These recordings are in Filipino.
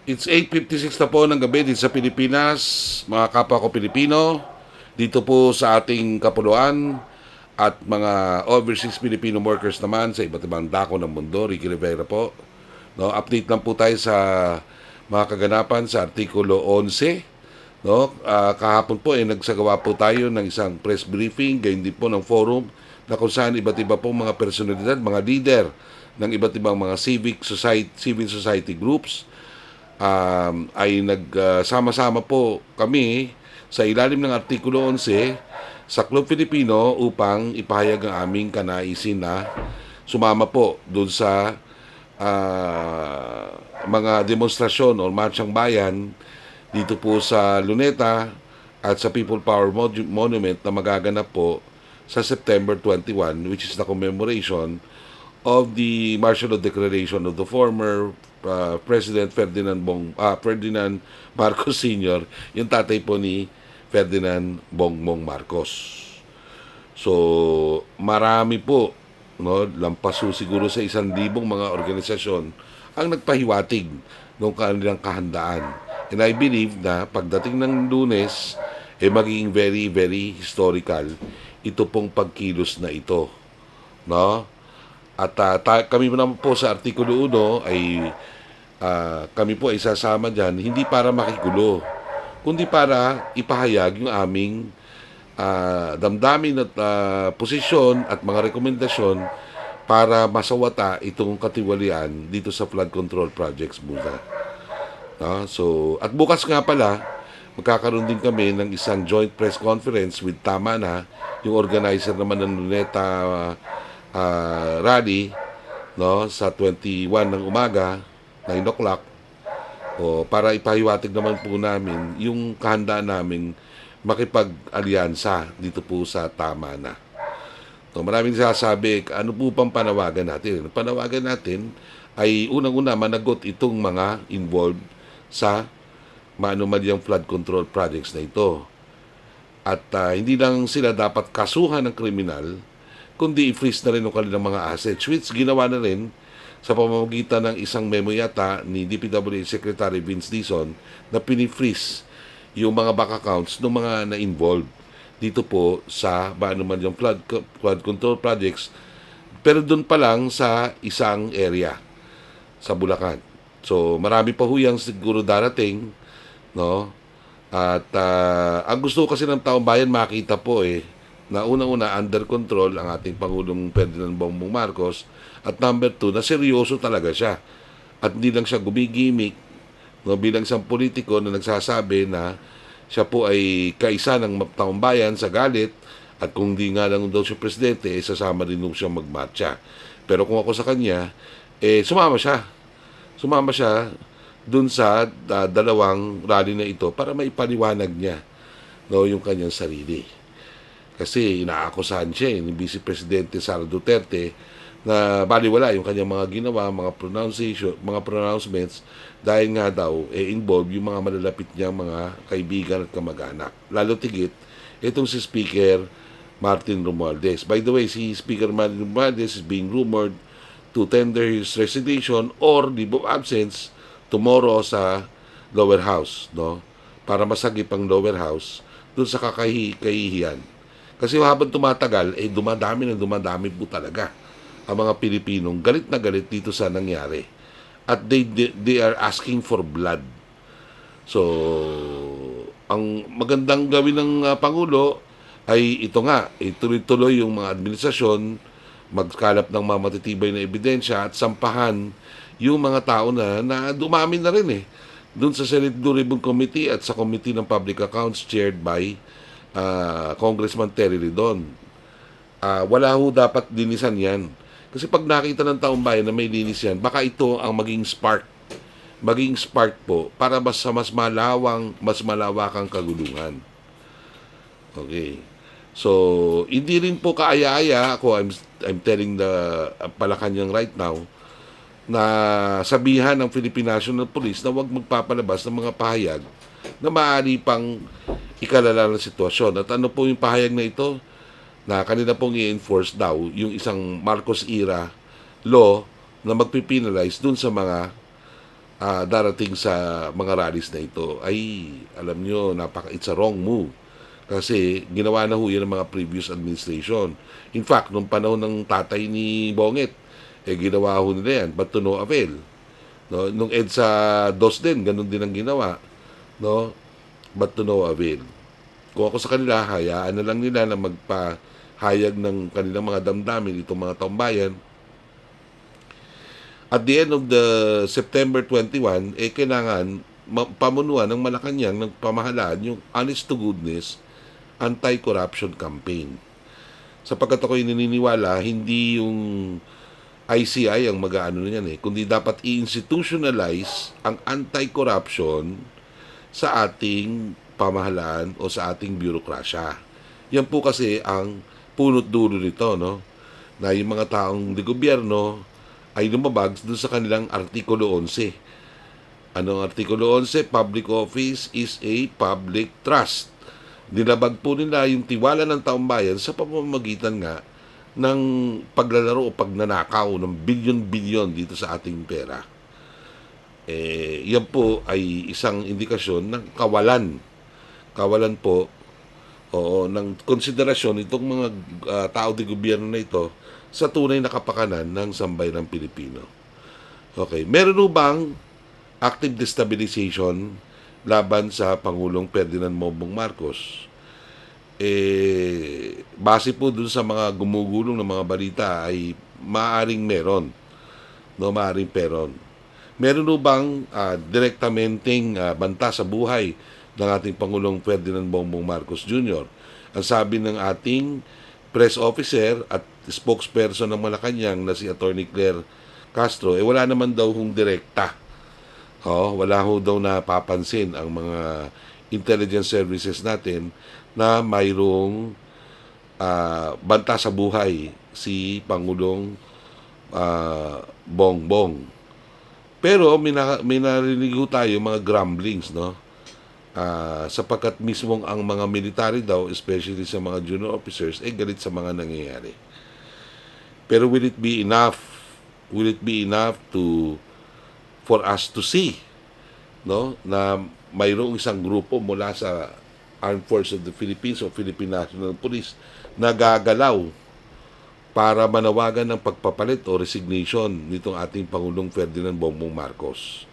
It's 8:56 na po ng gabi dito sa Pilipinas, mga kapwa ko Pilipino, dito po sa ating kapuluan at mga overseas Filipino workers naman sa iba't ibang dako ng mundo. Ricky Rivera po. No, update lang po tayo sa mga kaganapan sa Artikulo 11. No, kahapon po nagsagawa po tayo ng isang press briefing, gayon din po ng forum na kung saan iba't iba po mga personalidad, mga leader ng iba't ibang mga civil society groups ay nagsama-sama po kami sa ilalim ng Artikulo 11 sa Club Filipino upang ipahayag ang aming kanaisin na sumama po doon sa mga demonstrasyon o marchang bayan dito po sa Luneta at sa People Power Monument na magaganap po sa September 21, which is the commemoration of the martial law declaration of the former President Ferdinand Marcos Sr., yung tatay po ni Ferdinand Bongbong Marcos. So, marami po, no, lampas po siguro sa 1,000 mga organisasyon ang nagpahiwatig ng kanilang kahandaan. And I believe na pagdating ng Lunes, magiging very, very historical ito pong pagkilos na ito. No? At kami naman po sa Artikulo 1 ay kami po ay sasama dyan, hindi para makigulo, kundi para ipahayag yung aming damdamin at posisyon at mga rekomendasyon para masawata itong katiwalian dito sa flood control projects muna. No? So, at bukas nga pala, magkakaroon din kami ng isang joint press conference with Tama na, yung organizer naman ng Luneta rally, no, sa 21 ng umaga, 9 o'clock, para ipahiwatig naman po namin yung kahandaan namin makipag-alyansa dito po sa Tama na. So, maraming sasabi, ano po pang panawagan natin? Ang panawagan natin ay unang-una managot itong mga involved sa maanumalyang flood control projects na ito. At hindi lang sila dapat kasuhan ng kriminal, kundi i-freeze na rin ang kanilang mga assets, which ginawa na rin sa pamamagitan ng isang memo yata ni DPWH Secretary Vince Dizon na pinifreeze yung mga bank accounts ng mga na-involved dito po sa naman yung flood control projects, pero doon pa lang sa isang area sa Bulacan. So marami pa huyang siguro darating, no? At ang gusto kasi ng taong bayan makita po na unang-una under control ang ating Pangulong Ferdinand Bongbong Marcos, at number 2 na seryoso talaga siya at hindi lang siya gumigimik, no, bilang isang politiko na nagsasabi na siya po ay kaisa ng taong bayan sa galit, at kung di nga lang daw siya presidente, sasama din siya magmarcha. Pero kung ako sa kanya, sumama siya dun sa dalawang rally na ito para maipaliwanag niya, no, yung kanyang sarili. Kasi inaakusahan siya ni Vice Presidente Sara Duterte na baliwala yung kanyang mga ginawa, mga pronouncements, dahil nga daw involve yung mga malalapit niyang mga kaibigan at kamag-anak. Lalo tigit itong si Speaker Martin Romualdez. By the way, si Speaker Martin Romualdez is being rumored to tender his resignation or leave of absence tomorrow sa lower house, no? Para masagip ang lower house doon sa kakahihiyan. Kasi habang tumatagal, dumadami po talaga ang mga Pilipinong galit na galit dito sa nangyari. At they are asking for blood. So, ang magandang gawin ng Pangulo ay ito nga, ituloy-tuloy yung mga administrasyon, magkalap ng mga matitibay na ebidensya at sampahan yung mga tao na dumami na rin doon sa Senate Blue Ribbon Committee at sa Committee ng Public Accounts chaired by Congressman Terry Ridon. Wala ho dapat linisan yan. Kasi pag nakita ng taong bayan na may linis yan, baka ito ang maging spark po para mas malawakang kagulungan. Okay. So, hindi rin po kaaya-aya ako, I'm telling the Malacanang right now, na sabihan ng Philippine National Police na huwag magpapalabas ng mga pahayag na maaari pang ikalala ng sitwasyon. At ano po yung pahayag na ito? Na kanila pong i-enforce daw yung isang Marcos era law na magpipinalize dun sa mga darating sa mga rallies na ito ay, alam nyo, it's a wrong move. Kasi ginawa na ho yan ng mga previous administration. In fact, nung panahon ng tatay ni Bonget, ginawa ho nila yan, but to no avail. No? Nung EDSA DOS din, ganun din ang ginawa. No? But to no avail. Kung ako sa kanila, hayaan na lang nila na magpahayag ng kanilang mga damdamin itong mga taumbayan. At the end of the September 21, kailangan pamunuan ng Malacanang ng pamahalaan yung honest to goodness anti-corruption campaign. Sapagkat ako'y naniniwala, hindi yung ICI ang mag-aano niyan kundi dapat i-institutionalize ang anti-corruption sa ating pamahalaan o sa ating bureaukrasya. Yan po kasi ang punot dulo nito, no? Na yung mga taong di gobyerno ay lumabag doon sa kanilang Artikulo 11. Anong Artikulo 11? Public office is a public trust. Nilabag po nila yung tiwala ng taong bayan sa pamamagitan nga ng paglalaro o pagnanakaw ng bilyon-bilyon dito sa ating pera. Yan po ay isang indikasyon ng kawalan po ng konsiderasyon itong mga tao di gobyerno na ito sa tunay na kapakanan ng sambayanang Pilipino. Okay, meron ho bang active destabilization laban sa Pangulong Ferdinand Bongbong Marcos? Base po dun sa mga gumugulong ng mga balita ay maaring meron. No, maaring peron. Meron ho bang direktamenteng banta sa buhay ng ating Pangulong Ferdinand Bongbong Marcos Jr.? Ang sabi ng ating press officer at spokesperson ng Malacanang na si Attorney Claire Castro, wala naman daw hong direkta. Wala ho daw napapansin ang mga intelligence services natin na mayroong banta sa buhay si Pangulong Bongbong. Pero may narinig ho tayo mga grumblings, no? Sapagkat mismong ang mga military daw, especially sa mga junior officers, galit sa mga nangyayari. Pero will it be enough? Will it be enough for us to see, no, na mayroong isang grupo mula sa Armed Forces of the Philippines o Philippine National Police na gagalaw para manawagan ng pagpapalit o resignation nitong ating Pangulong Ferdinand Bongbong Marcos?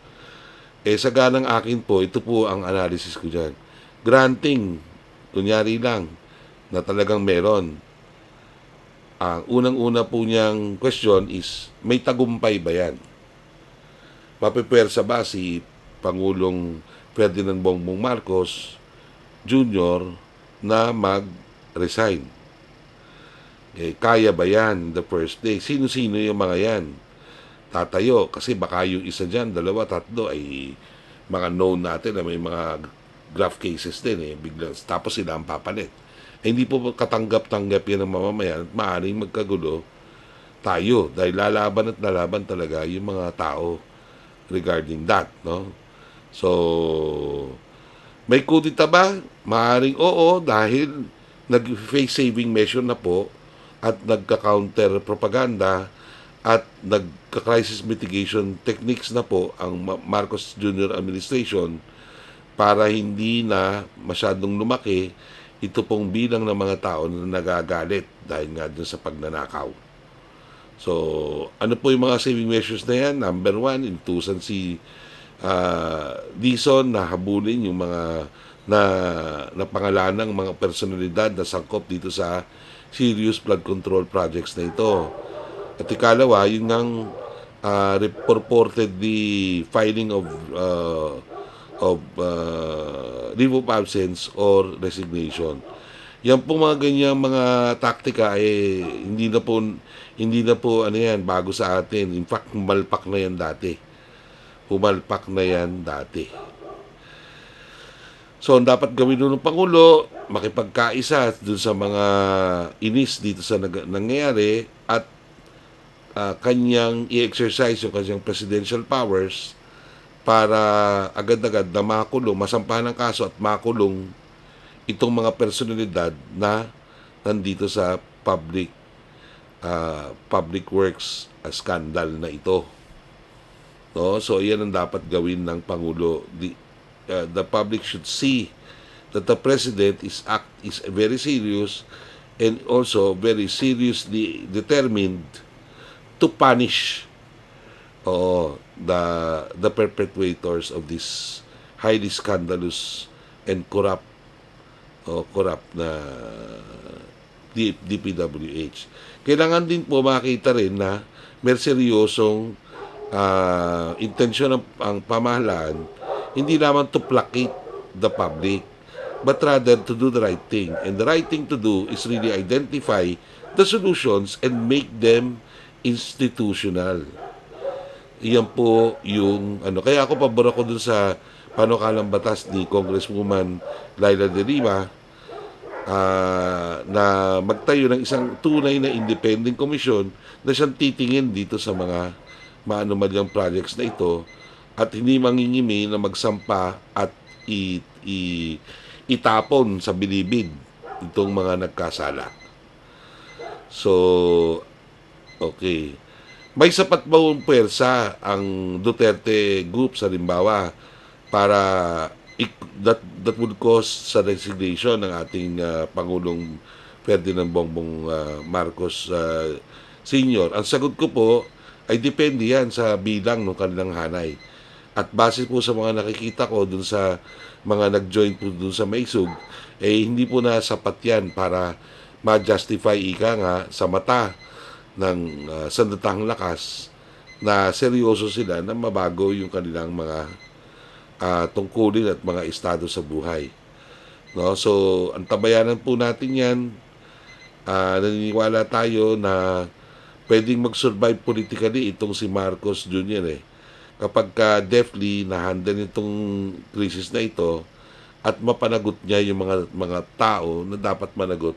Sa ganang akin po, ito po ang analysis ko dyan. Granting, kunyari lang, na talagang meron. Ang unang-una po niyang question is, may tagumpay ba yan? Mapipwersa ba si Pangulong Ferdinand Bongbong Marcos Jr. na mag-resign? Kaya ba yan the first day? Sino-sino yung mga yan? Tatayo, kasi baka yung isa dyan, dalawa, tatlo ay mga known natin na may mga graph cases din biglang, tapos sila ang papalit. Hindi po katanggap-tanggap yan ng mamamayan at maaaring magkagulo tayo dahil lalaban at lalaban talaga yung mga tao regarding that, no? So, may kudita ba? Maaaring oo, dahil nag-face saving measure na po at nagka-counter propaganda at nagka-crisis mitigation techniques na po ang Marcos Jr. administration para hindi na masyadong lumaki ito pong bilang ng mga tao na nagagalit dahil nga dun sa pagnanakaw. So, ano po yung mga saving measures na yan? Number one, inutusan si Dizon na habulin yung mga na pangalanang mga personalidad na sangkop dito sa serious flood control projects na ito. At ikalawa, yun ngang reported the filing of leave of absence or resignation. Yan po mga ganyang mga taktika hindi na po ano yan bago sa atin. In fact, humalpak na yan dati. So, ang dapat gawin ng Pangulo, makipagkaisa dun sa mga inis dito sa nangyayari at kanyang i-exercise yung kanyang presidential powers para agad-agad na makulong, masampahan ng kaso at makulong itong mga personalidad na nandito sa public works scandal na ito. No? So, yan ang dapat gawin ng Pangulo. The public should see that the President is very serious and also very seriously determined to punish the perpetrators of this highly scandalous and corrupt na DPWH. Kailangan din po makita rin na may seryosong intensyon ang pamahalaan, hindi naman to placate the public, but rather to do the right thing. And the right thing to do is really identify the solutions and make them institutional. Iyan po yung kaya ako pabor ako dun sa panukalang batas ni Congresswoman Laila de Lima na magtayo ng isang tunay na independent commission na siyang titingin dito sa mga maanumalyang projects na ito at hindi mangingimi na magsampa at itapon sa bilibid itong mga nagkasala. So, okay. May sapat ba ang puwersa ang Duterte Group sa halimbawa para that would cause sa resignation ng ating Pangulong Ferdinand Bongbong Marcos Sr.? Ang sagot ko po ay depende yan sa bilang ng kanilang hanay. At base po sa mga nakikita ko dun sa mga nag-join po dun sa Maisug, hindi po na sapat yan para ma-justify nga sa mata ng sandatahang lakas na seryoso sila na mabago yung kanilang mga tungkulin at mga estado sa buhay. No? So, ang tabayanan po natin yan, naniniwala tayo na pwedeng mag-survive politically itong si Marcos Jr. Kapag deftly na-handle itong krisis na ito at mapanagot niya yung mga tao na dapat managot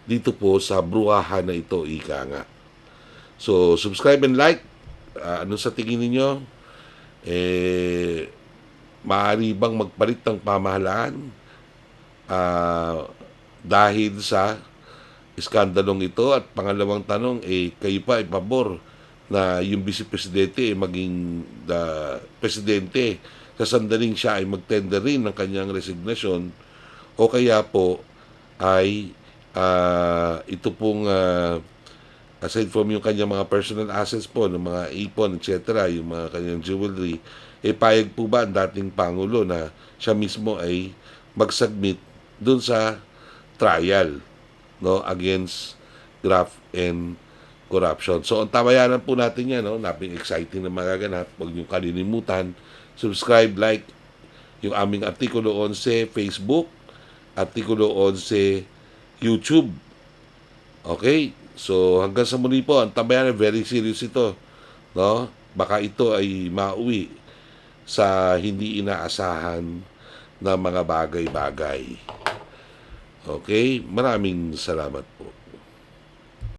dito po sa bruhahan na ito, ika nga. So, subscribe and like. Ano sa tingin ninyo? Maaari bang magpalit ng pamahalaan dahil sa iskandalong ito? At pangalawang tanong, kayo pa pabor na yung Vice Presidente maging presidente sa sandaling siya ay magtender rin ng kanyang resignasyon, o kaya po ay ito pong aside from yung kanyang mga personal assets po, ng mga ipon, etc., yung mga kanyang jewelry, payag po ba ang dating Pangulo na siya mismo ay mag-submit dun sa trial, no, against graft and corruption. So, ang tabayanan po natin yan, no, naping exciting na magaganap. Huwag niyong kalilimutan, subscribe, like yung aming Artikulo 11 Facebook, Artikulo 11 YouTube. Okay? So, hanggang sa muli po, ang tabayanan, very serious ito. No? Baka ito ay mauwi sa hindi inaasahan na mga bagay-bagay. Okay? Maraming salamat po.